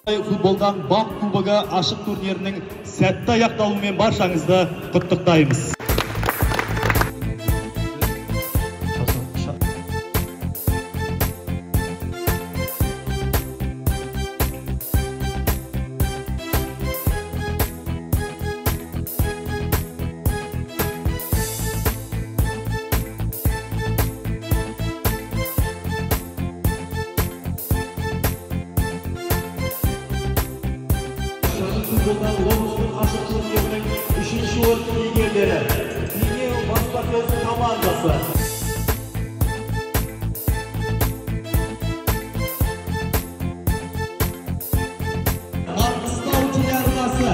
Futboldan Bak Kubog'a ашық турнирінің сәтті аяқталуымен баршаңызды құттықтаймыз. Futboldan Loms'un ашық турнирінің 3-ші орын иегерлері Теңеу баспасөз командасы. Маңғыстау телеарнасы.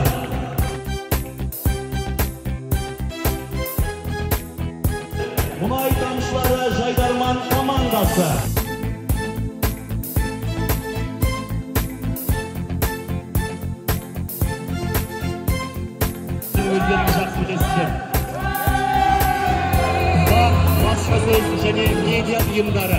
Мұнай тамшылары Жайдарман командасы. Өздеріңіз жақсы білесіздер. Бақ баспасөз және медиа ұйымдары